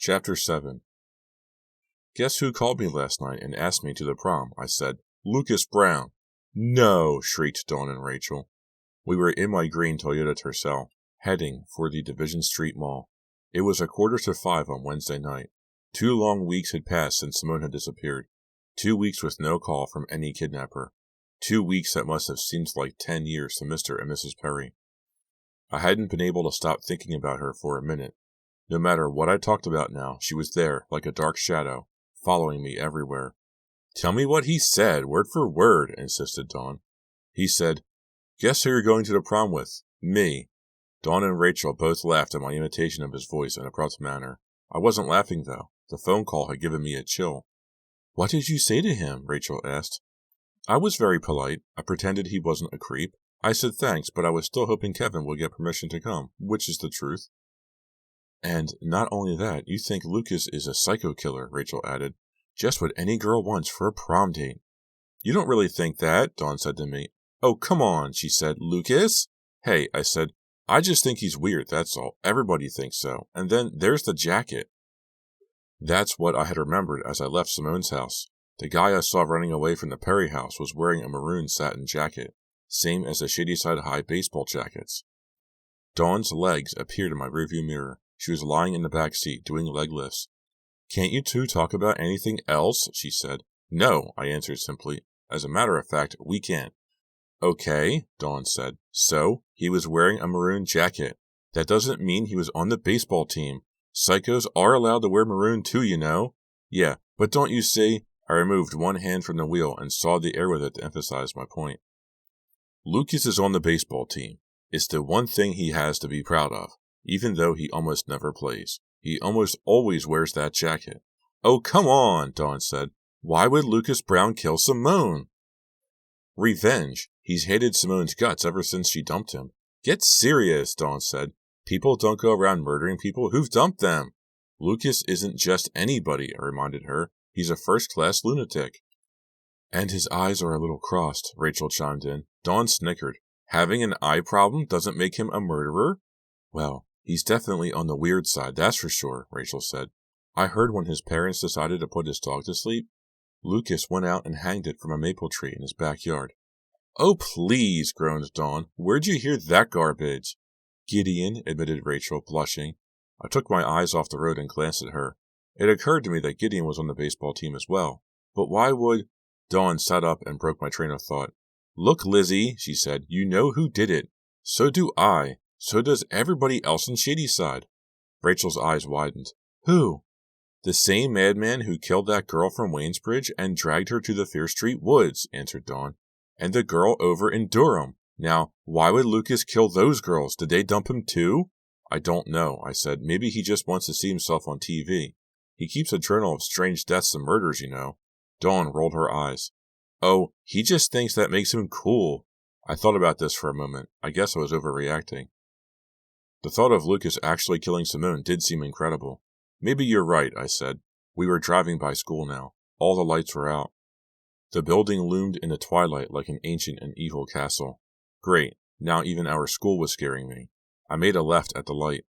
Chapter 7. Guess who called me last night and asked me to the prom? I said. Lucas Brown. No, shrieked Dawn and Rachel. We were in my green Toyota Tercel, heading for the Division Street Mall. It was 4:45 on Wednesday night. 2 long weeks had passed since Simone had disappeared. 2 weeks with no call from any kidnapper. 2 weeks that must have seemed like 10 years to Mr. and Mrs. Perry. I hadn't been able to stop thinking about her for a minute. No matter what I talked about now, she was there, like a dark shadow, following me everywhere. Tell me what he said, word for word, insisted Dawn. He said, Guess who you're going to the prom with? Me. Dawn and Rachel both laughed at my imitation of his voice in a abrupt manner. I wasn't laughing, though. The phone call had given me a chill. What did you say to him? Rachel asked. I was very polite. I pretended he wasn't a creep. I said thanks, but I was still hoping Kevin would get permission to come, which is the truth. And not only that, you think Lucas is a psycho killer, Rachel added. Just what any girl wants for a prom date. You don't really think that, Dawn said to me. Oh, come on, she said. Lucas? Hey, I said, I just think he's weird, that's all. Everybody thinks so. And then there's the jacket. That's what I had remembered as I left Simone's house. The guy I saw running away from the Perry house was wearing a maroon satin jacket, same as the Shadyside High baseball jackets. Dawn's legs appeared in my rearview mirror. She was lying in the back seat, doing leg lifts. Can't you two talk about anything else? She said. No, I answered simply. As a matter of fact, we can't. Okay, Dawn said. So, he was wearing a maroon jacket. That doesn't mean he was on the baseball team. Psychos are allowed to wear maroon too, you know. Yeah, but don't you see? I removed one hand from the wheel and sawed the air with it to emphasize my point. Lucas is on the baseball team. It's the one thing he has to be proud of, even though he almost never plays. He almost always wears that jacket. Oh, come on, Dawn said. Why would Lucas Brown kill Simone? Revenge. He's hated Simone's guts ever since she dumped him. Get serious, Dawn said. People don't go around murdering people who've dumped them. Lucas isn't just anybody, I reminded her. He's a first-class lunatic. And his eyes are a little crossed, Rachel chimed in. Dawn snickered. Having an eye problem doesn't make him a murderer? Well, he's definitely on the weird side, that's for sure, Rachel said. I heard when his parents decided to put his dog to sleep, Lucas went out and hanged it from a maple tree in his backyard. Oh, please, groaned Dawn. Where'd you hear that garbage? Gideon, admitted Rachel, blushing. I took my eyes off the road and glanced at her. It occurred to me that Gideon was on the baseball team as well. But why would... Dawn sat up and broke my train of thought. Look, Lizzie, she said, you know who did it. So do I. So does everybody else in Shadyside. Rachel's eyes widened. Who? The same madman who killed that girl from Waynesbridge and dragged her to the Fear Street woods, answered Dawn. And the girl over in Durham. Now, why would Lucas kill those girls? Did they dump him too? I don't know, I said. Maybe he just wants to see himself on TV. He keeps a journal of strange deaths and murders, you know. Dawn rolled her eyes. Oh, he just thinks that makes him cool. I thought about this for a moment. I guess I was overreacting. The thought of Lucas actually killing Simone did seem incredible. Maybe you're right, I said. We were driving by school now. All the lights were out. The building loomed in the twilight like an ancient and evil castle. Great. Now even our school was scaring me. I made a left at the light.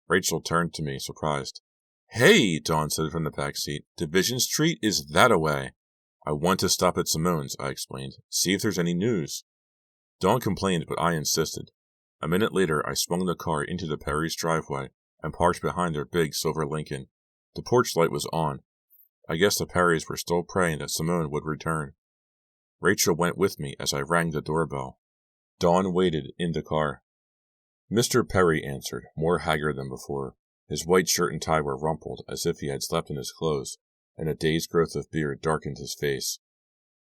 Rachel turned to me, surprised. Hey, Dawn said from the back seat. Division Street is that-a-way. I want to stop at Simone's, I explained. See if there's any news. Dawn complained, but I insisted. A minute later, I swung the car into the Perry's driveway and parked behind their big silver Lincoln. The porch light was on. I guess the Perrys were still praying that Simone would return. Rachel went with me as I rang the doorbell. Dawn waited in the car. Mr. Perry answered, more haggard than before. His white shirt and tie were rumpled, as if he had slept in his clothes, and a day's growth of beard darkened his face.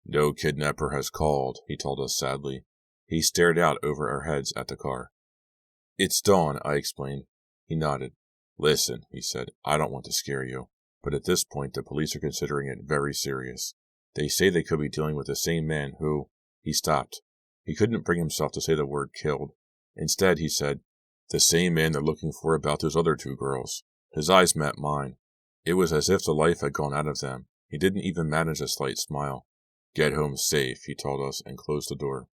No kidnapper has called, he told us sadly. He stared out over our heads at the car. It's Dawn, I explained. He nodded. Listen, he said, I don't want to scare you, but at this point the police are considering it very serious. They say they could be dealing with the same man who... He stopped. He couldn't bring himself to say the word killed. Instead, he said, the same man they're looking for about those other 2 girls. His eyes met mine. It was as if the life had gone out of them. He didn't even manage a slight smile. Get home safe, he told us, and closed the door.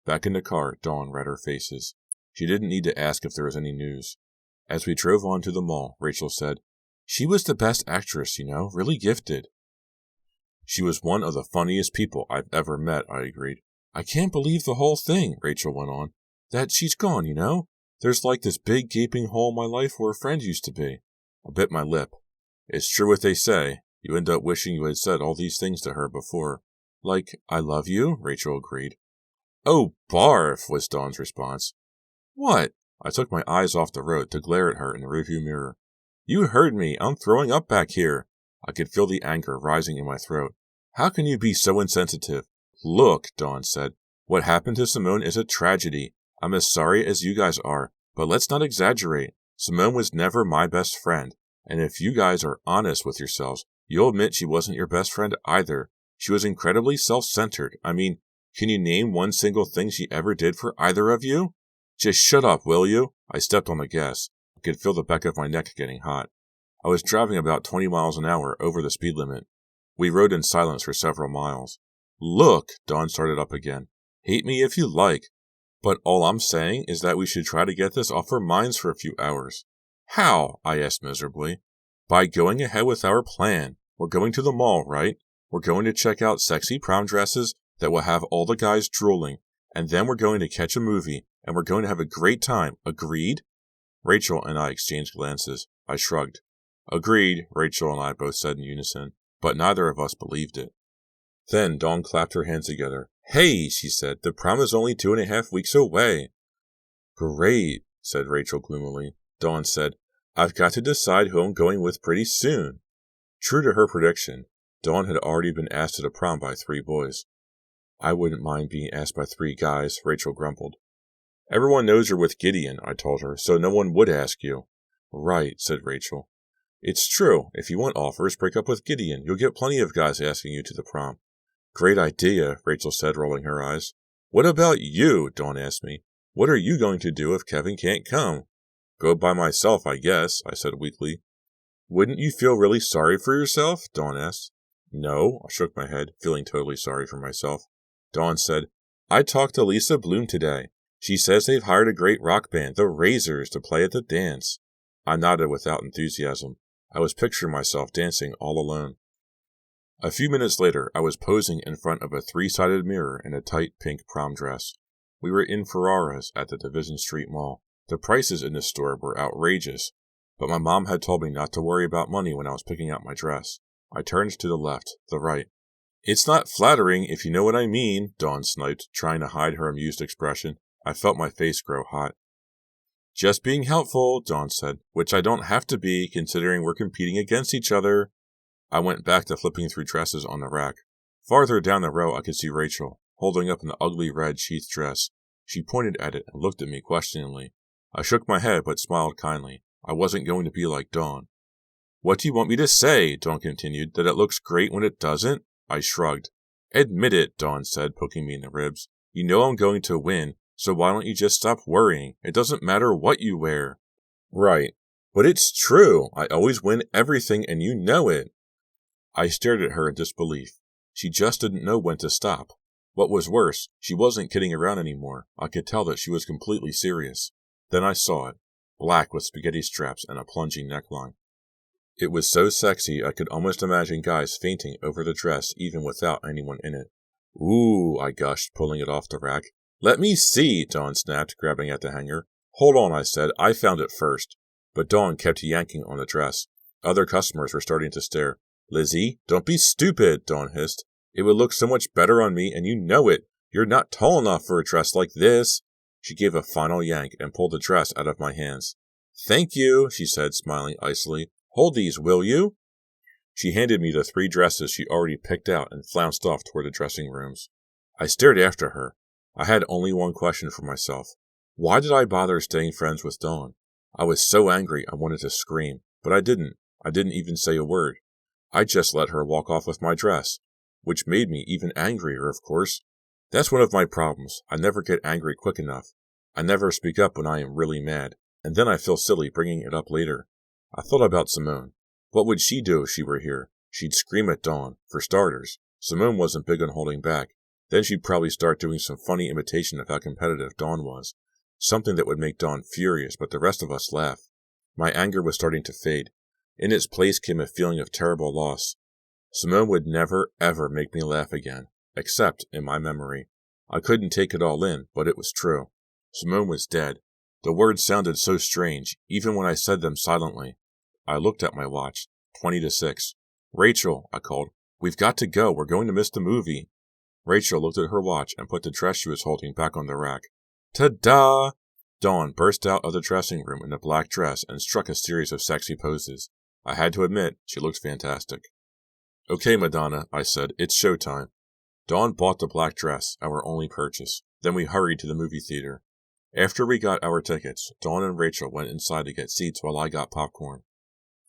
Back in the car, Dawn read our faces. She didn't need to ask if there was any news. As we drove on to the mall, Rachel said, She was the best actress, really gifted. She was one of the funniest people I've ever met, I agreed. I can't believe the whole thing, Rachel went on. That she's gone, There's like this big gaping hole in my life where a friend used to be. I bit my lip. It's true what they say. You end up wishing you had said all these things to her before. Like, I love you, Rachel agreed. Oh, barf, was Dawn's response. What? I took my eyes off the road to glare at her in the rearview mirror. You heard me. I'm throwing up back here. I could feel the anger rising in my throat. How can you be so insensitive? Look, Dawn said. What happened to Simone is a tragedy. I'm as sorry as you guys are, but let's not exaggerate. Simone was never my best friend, and if you guys are honest with yourselves, you'll admit she wasn't your best friend either. She was incredibly self-centered. I mean, can you name one single thing she ever did for either of you? Just shut up, will you? I stepped on the gas. I could feel the back of my neck getting hot. I was driving about 20 miles an hour over the speed limit. We rode in silence for several miles. Look, Dawn started up again. Hate me if you like. But all I'm saying is that we should try to get this off our minds for a few hours. How? I asked miserably. By going ahead with our plan. We're going to the mall, right? We're going to check out sexy prom dresses that will have all the guys drooling, and then we're going to catch a movie, and we're going to have a great time. Agreed? Rachel and I exchanged glances. I shrugged. Agreed, Rachel and I both said in unison, but neither of us believed it. Then Dawn clapped her hands together. Hey, she said, the prom is only 2.5 weeks away. Great, said Rachel gloomily. Dawn said, I've got to decide who I'm going with pretty soon. True to her prediction, Dawn had already been asked to the prom by 3 boys. I wouldn't mind being asked by 3 guys, Rachel grumbled. Everyone knows you're with Gideon, I told her, so no one would ask you. Right, said Rachel. It's true. If you want offers, break up with Gideon. You'll get plenty of guys asking you to the prom. Great idea, Rachel said, rolling her eyes. What about you? Dawn asked me. What are you going to do if Kevin can't come? Go by myself, I guess, I said weakly. Wouldn't you feel really sorry for yourself? Dawn asked. No, I shook my head, feeling totally sorry for myself. Dawn said, I talked to Lisa Bloom today. She says they've hired a great rock band, the Razors, to play at the dance. I nodded without enthusiasm. I was picturing myself dancing all alone. A few minutes later, I was posing in front of a 3-sided mirror in a tight pink prom dress. We were in Ferrara's at the Division Street Mall. The prices in this store were outrageous, but my mom had told me not to worry about money when I was picking out my dress. I turned to the left, the right. It's not flattering, if you know what I mean, Dawn sniped, trying to hide her amused expression. I felt my face grow hot. Just being helpful, Dawn said, which I don't have to be, considering we're competing against each other. I went back to flipping through dresses on the rack. Farther down the row, I could see Rachel, holding up an ugly red sheath dress. She pointed at it and looked at me questioningly. I shook my head but smiled kindly. I wasn't going to be like Dawn. What do you want me to say? Dawn continued. That it looks great when it doesn't? I shrugged. Admit it, Dawn said, poking me in the ribs. You know I'm going to win, so why don't you just stop worrying? It doesn't matter what you wear. Right. But it's true. I always win everything and you know it. I stared at her in disbelief. She just didn't know when to stop. What was worse, she wasn't kidding around anymore. I could tell that she was completely serious. Then I saw it. Black with spaghetti straps and a plunging neckline. It was so sexy I could almost imagine guys fainting over the dress even without anyone in it. Ooh, I gushed, pulling it off the rack. Let me see, Dawn snapped, grabbing at the hanger. Hold on, I said. I found it first. But Dawn kept yanking on the dress. Other customers were starting to stare. Lizzie, don't be stupid, Dawn hissed. It would look so much better on me, and you know it. You're not tall enough for a dress like this. She gave a final yank and pulled the dress out of my hands. Thank you, she said, smiling icily. Hold these, will you? She handed me the 3 dresses she already picked out and flounced off toward the dressing rooms. I stared after her. I had only one question for myself. Why did I bother staying friends with Dawn? I was so angry I wanted to scream, but I didn't. I didn't even say a word. I just let her walk off with my dress, which made me even angrier, of course. That's one of my problems. I never get angry quick enough. I never speak up when I am really mad, and then I feel silly bringing it up later. I thought about Simone. What would she do if she were here? She'd scream at Dawn, for starters. Simone wasn't big on holding back. Then she'd probably start doing some funny imitation of how competitive Dawn was. Something that would make Dawn furious, but the rest of us laugh. My anger was starting to fade. In its place came a feeling of terrible loss. Simone would never, ever make me laugh again, except in my memory. I couldn't take it all in, but it was true. Simone was dead. The words sounded so strange, even when I said them silently. I looked at my watch. 20 to 6. Rachel, I called. We've got to go. We're going to miss the movie. Rachel looked at her watch and put the dress she was holding back on the rack. Ta-da! Dawn burst out of the dressing room in a black dress and struck a series of sexy poses. I had to admit, she looked fantastic. Okay, Madonna, I said, it's showtime. Dawn bought the black dress, our only purchase. Then we hurried to the movie theater. After we got our tickets, Dawn and Rachel went inside to get seats while I got popcorn.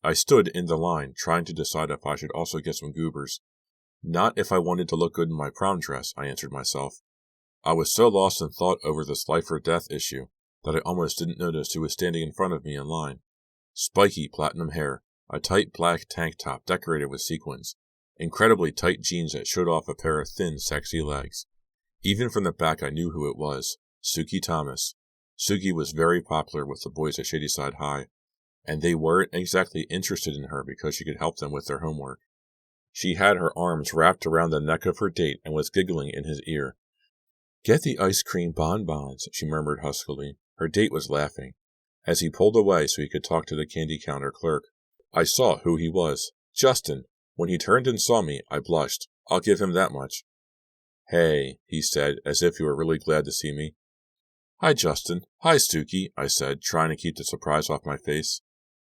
I stood in the line, trying to decide if I should also get some goobers. Not if I wanted to look good in my prom dress, I answered myself. I was so lost in thought over this life or death issue that I almost didn't notice who was standing in front of me in line. Spiky platinum hair, a tight black tank top decorated with sequins, incredibly tight jeans that showed off a pair of thin, sexy legs. Even from the back I knew who it was, Suki Thomas. Suki was very popular with the boys at Shadyside High, and they weren't exactly interested in her because she could help them with their homework. She had her arms wrapped around the neck of her date and was giggling in his ear. Get the ice cream bonbons, she murmured huskily. Her date was laughing. As he pulled away so he could talk to the candy counter clerk, I saw who he was. Justin. When he turned and saw me, I blushed. I'll give him that much. Hey, he said, as if he were really glad to see me. Hi, Justin. Hi, Suki, I said, trying to keep the surprise off my face.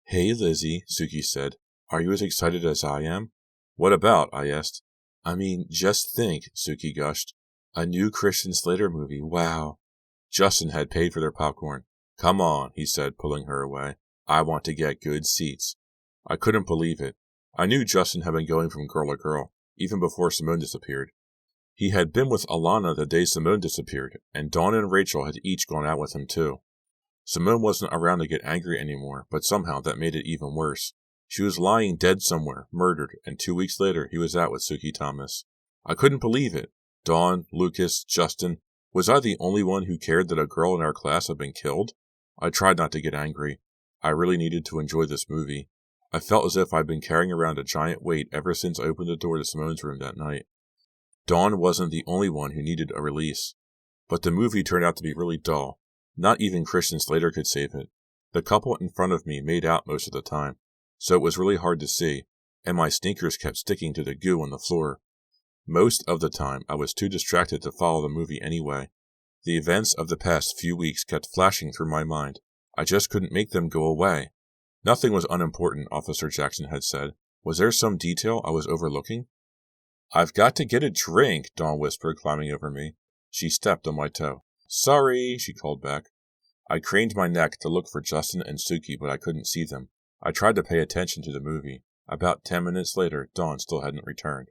Hey, Lizzie, Suki said. Are you as excited as I am? What about? I asked. I mean, just think, Suki gushed. A new Christian Slater movie, wow. Justin had paid for their popcorn. Come on, he said, pulling her away. I want to get good seats. I couldn't believe it. I knew Justin had been going from girl to girl, even before Simone disappeared. He had been with Alana the day Simone disappeared, and Dawn and Rachel had each gone out with him too. Simone wasn't around to get angry anymore, but somehow that made it even worse. She was lying dead somewhere, murdered, and 2 weeks later he was out with Suki Thomas. I couldn't believe it. Dawn, Lucas, Justin. Was I the only one who cared that a girl in our class had been killed? I tried not to get angry. I really needed to enjoy this movie. I felt as if I'd been carrying around a giant weight ever since I opened the door to Simone's room that night. Dawn wasn't the only one who needed a release. But the movie turned out to be really dull. Not even Christian Slater could save it. The couple in front of me made out most of the time, so it was really hard to see, and my sneakers kept sticking to the goo on the floor. Most of the time, I was too distracted to follow the movie anyway. The events of the past few weeks kept flashing through my mind. I just couldn't make them go away. Nothing was unimportant, Officer Jackson had said. Was there some detail I was overlooking? I've got to get a drink, Dawn whispered, climbing over me. She stepped on my toe. Sorry, she called back. I craned my neck to look for Justin and Suki, but I couldn't see them. I tried to pay attention to the movie. About 10 minutes later, Dawn still hadn't returned.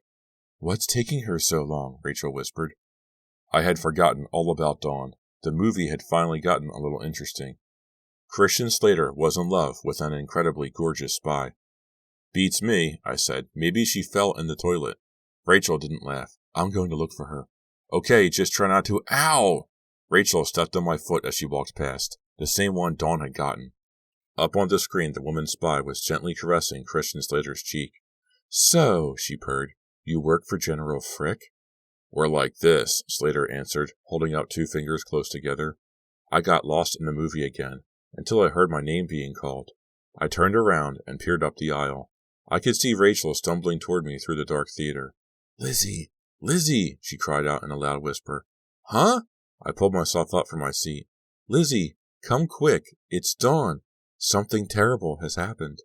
What's taking her so long? Rachel whispered. I had forgotten all about Dawn. The movie had finally gotten a little interesting. Christian Slater was in love with an incredibly gorgeous spy. Beats me, I said. Maybe she fell in the toilet. Rachel didn't laugh. I'm going to look for her. Okay, just try not to. Ow! Rachel stepped on my foot as she walked past, the same one Dawn had gotten. Up on the screen, the woman spy was gently caressing Christian Slater's cheek. So, she purred, you work for General Frick? We're like this, Slater answered, holding out 2 fingers close together. I got lost in the movie again, until I heard my name being called. I turned around and peered up the aisle. I could see Rachel stumbling toward me through the dark theater. Lizzie! Lizzie! She cried out in a loud whisper. Huh? I pulled myself up from my seat. Lizzie, come quick. It's Dawn. Something terrible has happened.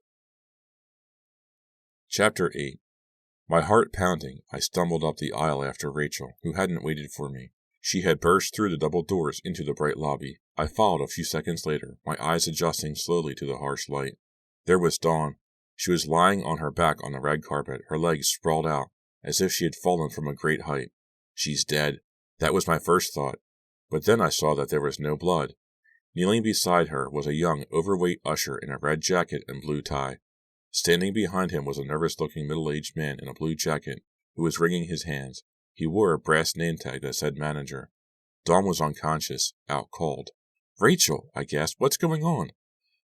Chapter 8. My heart pounding, I stumbled up the aisle after Rachel, who hadn't waited for me. She had burst through the double doors into the bright lobby. I followed a few seconds later, my eyes adjusting slowly to the harsh light. There was Dawn. She was lying on her back on the red carpet, her legs sprawled out, as if she had fallen from a great height. She's dead. That was my first thought. But then I saw that there was no blood. Kneeling beside her was a young, overweight usher in a red jacket and blue tie. Standing behind him was a nervous-looking middle-aged man in a blue jacket who was wringing his hands. He wore a brass name tag that said manager. Dawn was unconscious, out cold. Rachel, I gasped, what's going on?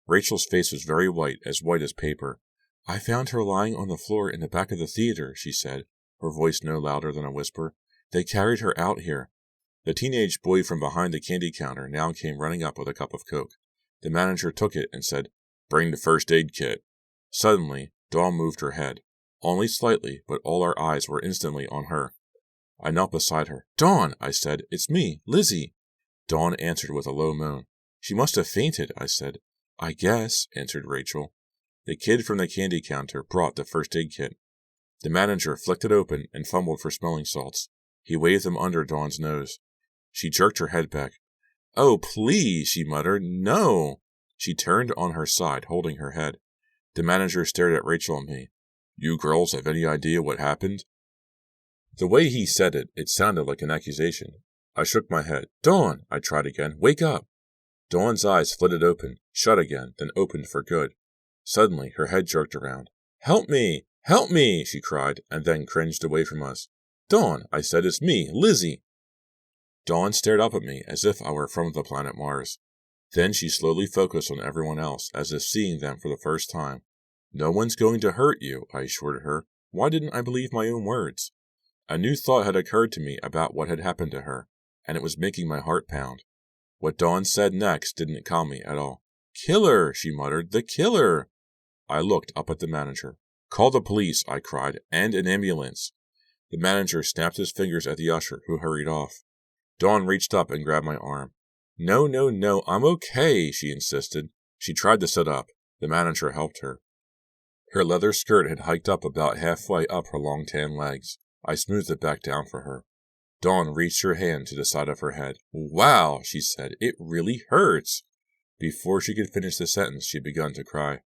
Rachel's face was very white as paper. I found her lying on the floor in the back of the theater, she said, her voice no louder than a whisper. They carried her out here. The teenage boy from behind the candy counter now came running up with a cup of Coke. The manager took it and said, Bring the first aid kit. Suddenly, Dawn moved her head. Only slightly, but all our eyes were instantly on her. I knelt beside her. Dawn, I said, it's me, Lizzie. Dawn answered with a low moan. She must have fainted, I said. I guess, answered Rachel. The kid from the candy counter brought the first aid kit. The manager flicked it open and fumbled for smelling salts. He waved them under Dawn's nose. She jerked her head back. Oh, please, she muttered. No. She turned on her side, holding her head. The manager stared at Rachel and me. You girls have any idea what happened? The way he said it, it sounded like an accusation. I shook my head. Dawn, I tried again. Wake up. Dawn's eyes flitted open, shut again, then opened for good. Suddenly, her head jerked around. Help me! Help me! She cried, and then cringed away from us. Dawn, I said, it's me, Lizzie. Dawn stared up at me as if I were from the planet Mars. Then she slowly focused on everyone else, as if seeing them for the first time. No one's going to hurt you, I assured her. Why didn't I believe my own words? A new thought had occurred to me about what had happened to her, and it was making my heart pound. What Dawn said next didn't calm me at all. Killer, she muttered, the killer! I looked up at the manager. Call the police, I cried, and an ambulance. The manager snapped his fingers at the usher, who hurried off. Dawn reached up and grabbed my arm. No, no, no, I'm okay, she insisted. She tried to sit up. The manager helped her. Her leather skirt had hiked up about halfway up her long tan legs. I smoothed it back down for her. Dawn reached her hand to the side of her head. Wow, she said, it really hurts. Before she could finish the sentence, she'd begun to cry.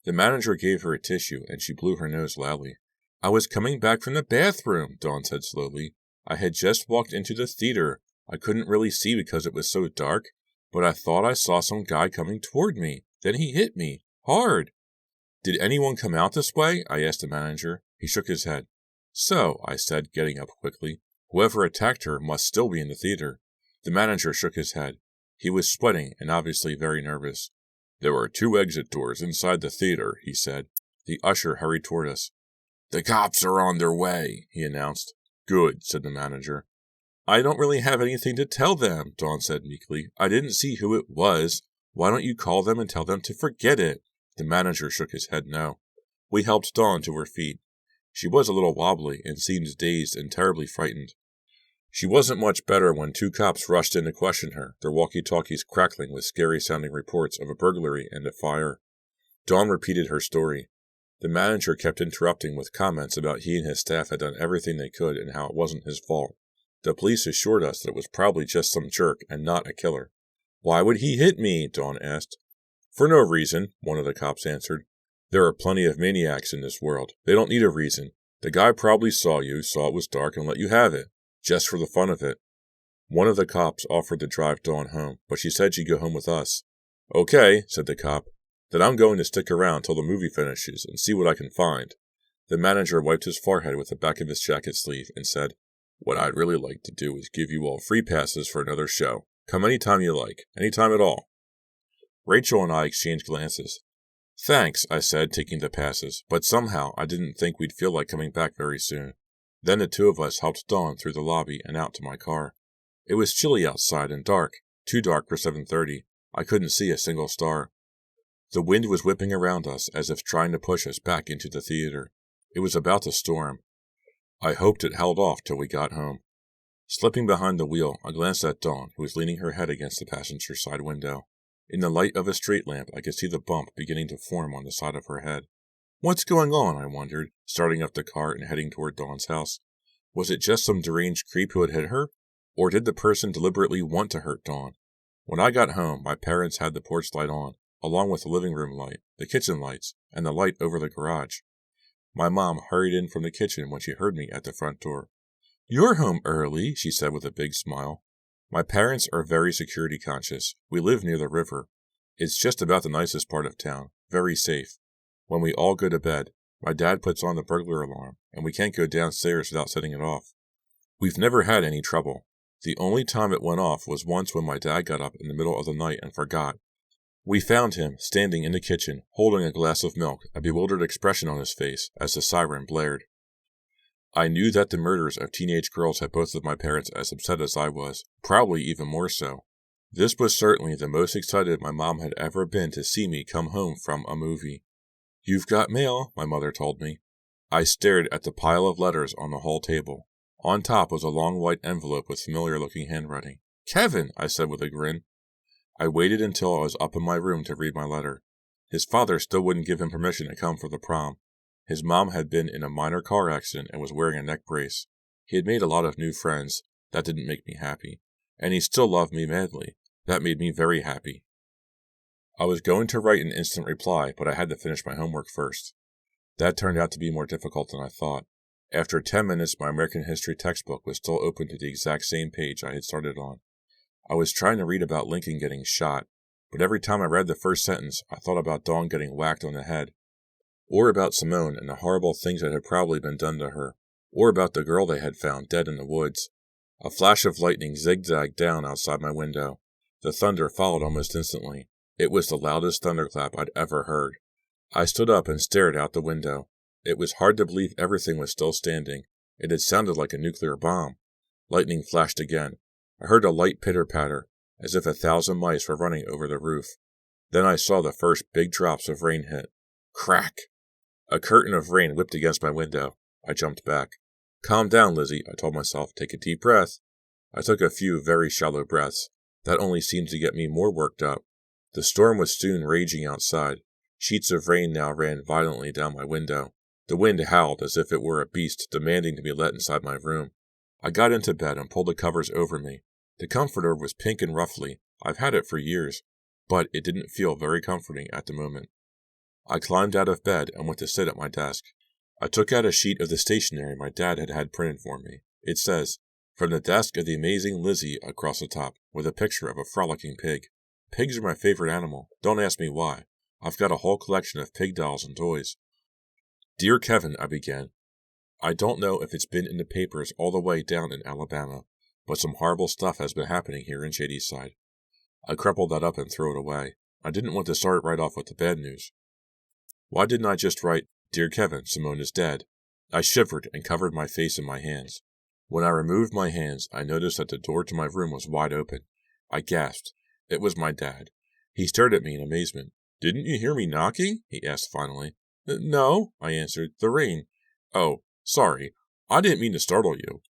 The manager gave her a tissue, and she blew her nose loudly. I was coming back from the bathroom, Dawn said slowly. I had just walked into the theater. I couldn't really see because it was so dark, but I thought I saw some guy coming toward me. Then he hit me. Hard. Did anyone come out this way? I asked the manager. He shook his head. So, I said, getting up quickly, whoever attacked her must still be in the theater. The manager shook his head. He was sweating and obviously very nervous. There were 2 exit doors inside the theater, he said. The usher hurried toward us. The cops are on their way, he announced. Good, said the manager. I don't really have anything to tell them, Dawn said meekly. I didn't see who it was. Why don't you call them and tell them to forget it? The manager shook his head no. We helped Dawn to her feet. She was a little wobbly and seemed dazed and terribly frightened. She wasn't much better when 2 cops rushed in to question her, their walkie-talkies crackling with scary-sounding reports of a burglary and a fire. Dawn repeated her story. The manager kept interrupting with comments about he and his staff had done everything they could and how it wasn't his fault. The police assured us that it was probably just some jerk and not a killer. Why would he hit me? Dawn asked. For no reason, one of the cops answered. There are plenty of maniacs in this world. They don't need a reason. The guy probably saw it was dark, and let you have it. Just for the fun of it. One of the cops offered to drive Dawn home, but she said she'd go home with us. Okay, said the cop. Then I'm going to stick around till the movie finishes and see what I can find. The manager wiped his forehead with the back of his jacket sleeve and said, What I'd really like to do is give you all free passes for another show. Come any time you like, any time at all. Rachel and I exchanged glances. Thanks, I said, taking the passes, but somehow I didn't think we'd feel like coming back very soon. Then the 2 of us helped Dawn through the lobby and out to my car. It was chilly outside and dark, too dark for 7:30. I couldn't see a single star. The wind was whipping around us as if trying to push us back into the theater. It was about to storm. I hoped it held off till we got home. Slipping behind the wheel, I glanced at Dawn, who was leaning her head against the passenger side window. In the light of a street lamp, I could see the bump beginning to form on the side of her head. What's going on? I wondered, starting up the car and heading toward Dawn's house. Was it just some deranged creep who had hit her? Or did the person deliberately want to hurt Dawn? When I got home, my parents had the porch light on, along with the living room light, the kitchen lights, and the light over the garage. My mom hurried in from the kitchen when she heard me at the front door. You're home early, she said with a big smile. My parents are very security conscious. We live near the river. It's just about the nicest part of town, very safe. When we all go to bed, my dad puts on the burglar alarm, and we can't go downstairs without setting it off. We've never had any trouble. The only time it went off was once when my dad got up in the middle of the night and forgot. We found him standing in the kitchen, holding a glass of milk, a bewildered expression on his face as the siren blared. I knew that the murders of teenage girls had both of my parents as upset as I was, probably even more so. This was certainly the most excited my mom had ever been to see me come home from a movie. "You've got mail," my mother told me. I stared at the pile of letters on the hall table. On top was a long white envelope with familiar-looking handwriting. "Kevin," I said with a grin. I waited until I was up in my room to read my letter. His father still wouldn't give him permission to come for the prom. His mom had been in a minor car accident and was wearing a neck brace. He had made a lot of new friends. That didn't make me happy. And he still loved me madly. That made me very happy. I was going to write an instant reply, but I had to finish my homework first. That turned out to be more difficult than I thought. After 10 minutes, my American history textbook was still open to the exact same page I had started on. I was trying to read about Lincoln getting shot, but every time I read the first sentence, I thought about Dawn getting whacked on the head, or about Simone and the horrible things that had probably been done to her, or about the girl they had found dead in the woods. A flash of lightning zigzagged down outside my window. The thunder followed almost instantly. It was the loudest thunderclap I'd ever heard. I stood up and stared out the window. It was hard to believe everything was still standing. It had sounded like a nuclear bomb. Lightning flashed again. I heard a light pitter-patter, as if 1,000 mice were running over the roof. Then I saw the first big drops of rain hit. Crack! A curtain of rain whipped against my window. I jumped back. "Calm down, Lizzie," I told myself. "Take a deep breath." I took a few very shallow breaths. That only seemed to get me more worked up. The storm was soon raging outside. Sheets of rain now ran violently down my window. The wind howled as if it were a beast demanding to be let inside my room. I got into bed and pulled the covers over me. The comforter was pink and ruffly. I've had it for years, but it didn't feel very comforting at the moment. I climbed out of bed and went to sit at my desk. I took out a sheet of the stationery my dad had had printed for me. It says, "From the desk of the amazing Lizzie," across the top, with a picture of a frolicking pig. Pigs are my favorite animal. Don't ask me why. I've got a whole collection of pig dolls and toys. "Dear Kevin," I began. "I don't know if it's been in the papers all the way down in Alabama, but some horrible stuff has been happening here in Shadyside." I crumpled that up and threw it away. I didn't want to start right off with the bad news. Why didn't I just write, "Dear Kevin, Simone is dead"? I shivered and covered my face in my hands. When I removed my hands, I noticed that the door to my room was wide open. I gasped. It was my dad. He stared at me in amazement. "Didn't you hear me knocking?" he asked finally. "No," I answered. "The rain." "Oh, sorry. I didn't mean to startle you."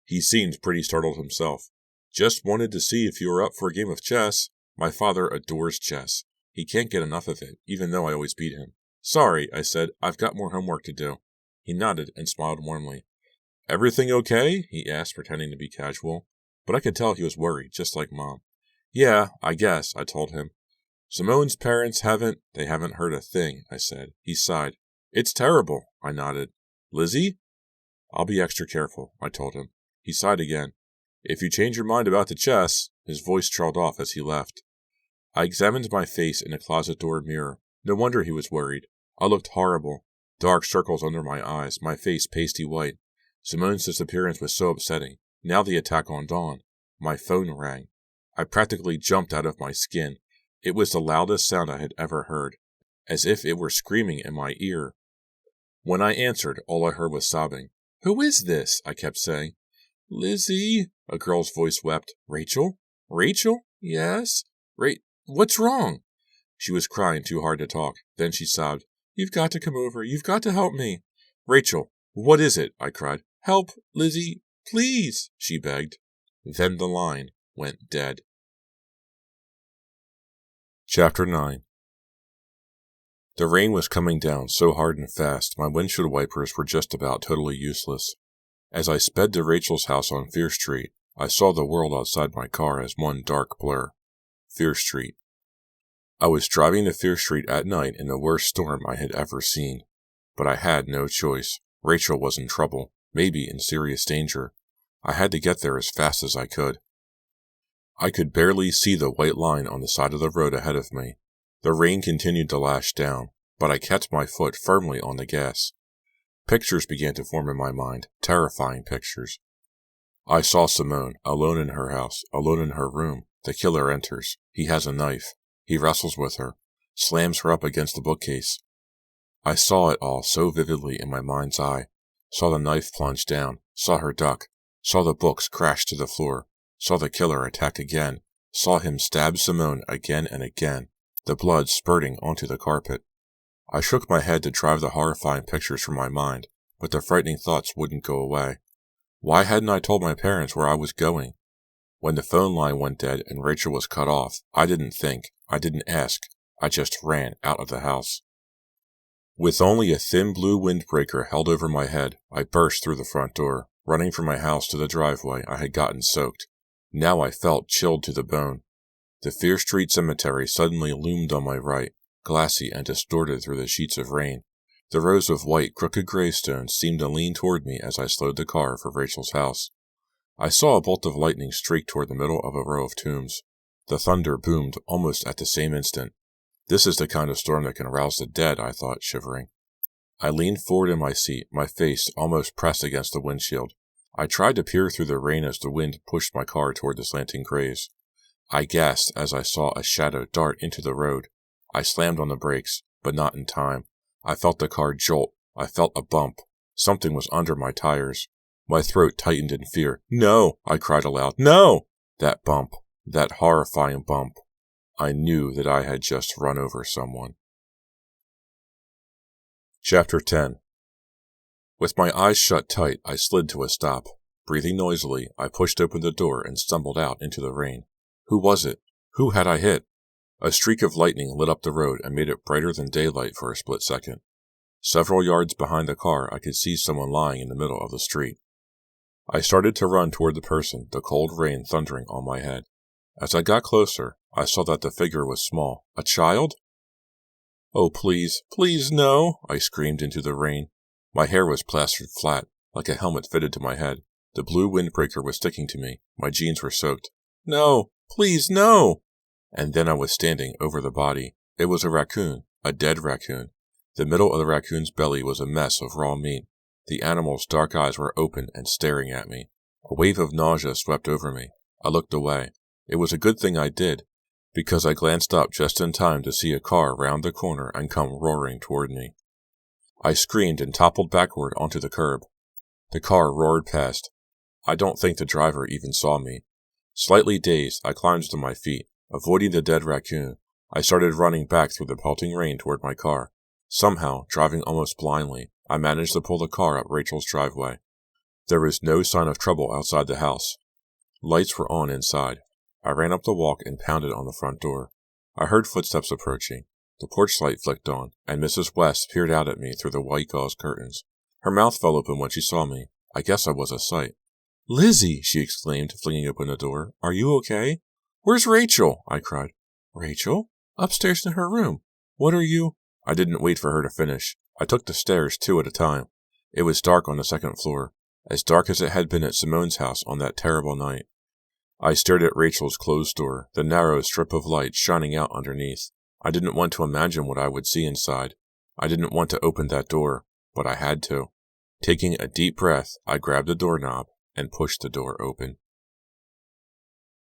He seemed pretty startled himself. "Just wanted to see if you were up for a game of chess. My father adores chess. He can't get enough of it, even though I always beat him." "Sorry," I said. "I've got more homework to do." He nodded and smiled warmly. "Everything okay?" he asked, pretending to be casual. But I could tell he was worried, just like Mom. "Yeah, I guess," I told him. "Simone's parents they haven't heard a thing," I said. He sighed. "It's terrible," I nodded. "Lizzie?" "I'll be extra careful," I told him. He sighed again. "If you change your mind about the chess," his voice trailed off as he left. I examined my face in a closet door mirror. No wonder he was worried. I looked horrible. Dark circles under my eyes, my face pasty white. Simone's disappearance was so upsetting. Now the attack on Dawn. My phone rang. I practically jumped out of my skin. It was the loudest sound I had ever heard, as if it were screaming in my ear. When I answered, all I heard was sobbing. "Who is this?" I kept saying. "Lizzie," a girl's voice wept. "Rachel? Rachel? Yes? What's wrong?" She was crying too hard to talk. Then she sobbed. "You've got to come over. You've got to help me." "Rachel, what is it?" I cried. "Help, Lizzie, please," she begged. Then the line went dead. Chapter 9. The rain was coming down so hard and fast, my windshield wipers were just about totally useless. As I sped to Rachel's house on Fear Street, I saw the world outside my car as one dark blur. Fear Street. I was driving to Fear Street at night in the worst storm I had ever seen. But I had no choice. Rachel was in trouble, maybe in serious danger. I had to get there as fast as I could. I could barely see the white line on the side of the road ahead of me. The rain continued to lash down, but I kept my foot firmly on the gas. Pictures began to form in my mind, terrifying pictures. I saw Simone, alone in her house, alone in her room. The killer enters. He has a knife. He wrestles with her, slams her up against the bookcase. I saw it all so vividly in my mind's eye. Saw the knife plunge down, saw her duck, saw the books crash to the floor, saw the killer attack again, saw him stab Simone again and again, the blood spurting onto the carpet. I shook my head to drive the horrifying pictures from my mind, but the frightening thoughts wouldn't go away. Why hadn't I told my parents where I was going? When the phone line went dead and Rachel was cut off, I didn't think, I didn't ask, I just ran out of the house. With only a thin blue windbreaker held over my head, I burst through the front door, running from my house to the driveway. I had gotten soaked. Now I felt chilled to the bone. The Fear Street Cemetery suddenly loomed on my right, glassy and distorted through the sheets of rain. The rows of white, crooked gravestones seemed to lean toward me as I slowed the car for Rachel's house. I saw a bolt of lightning streak toward the middle of a row of tombs. The thunder boomed almost at the same instant. This is the kind of storm that can rouse the dead, I thought, shivering. I leaned forward in my seat, my face almost pressed against the windshield. I tried to peer through the rain as the wind pushed my car toward the slanting graves. I gasped as I saw a shadow dart into the road. I slammed on the brakes, but not in time. I felt the car jolt. I felt a bump. Something was under my tires. My throat tightened in fear. No! I cried aloud. No! That bump. That horrifying bump. I knew that I had just run over someone. Chapter 10. With my eyes shut tight, I slid to a stop. Breathing noisily, I pushed open the door and stumbled out into the rain. Who was it? Who had I hit? A streak of lightning lit up the road and made it brighter than daylight for a split second. Several yards behind the car, I could see someone lying in the middle of the street. I started to run toward the person, the cold rain thundering on my head. As I got closer, I saw that the figure was small. A child? Oh, please, please, no! I screamed into the rain. My hair was plastered flat, like a helmet fitted to my head. The blue windbreaker was sticking to me. My jeans were soaked. No! Please, no! And then I was standing over the body. It was a raccoon, a dead raccoon. The middle of the raccoon's belly was a mess of raw meat. The animal's dark eyes were open and staring at me. A wave of nausea swept over me. I looked away. It was a good thing I did, because I glanced up just in time to see a car round the corner and come roaring toward me. I screamed and toppled backward onto the curb. The car roared past. I don't think the driver even saw me. Slightly dazed, I climbed to my feet. Avoiding the dead raccoon, I started running back through the pelting rain toward my car. Somehow, driving almost blindly, I managed to pull the car up Rachel's driveway. There was no sign of trouble outside the house. Lights were on inside. I ran up the walk and pounded on the front door. I heard footsteps approaching. The porch light flicked on, and Mrs. West peered out at me through the white gauze curtains. Her mouth fell open when she saw me. I guess I was a sight. "Lizzie!" she exclaimed, flinging open the door. "Are you okay?" "Where's Rachel?" I cried. "Rachel? Upstairs in her room. What are you—" I didn't wait for her to finish. I took the stairs 2 at a time. It was dark on the second floor, as dark as it had been at Simone's house on that terrible night. I stared at Rachel's closed door, the narrow strip of light shining out underneath. I didn't want to imagine what I would see inside. I didn't want to open that door, but I had to. Taking a deep breath, I grabbed the doorknob and pushed the door open.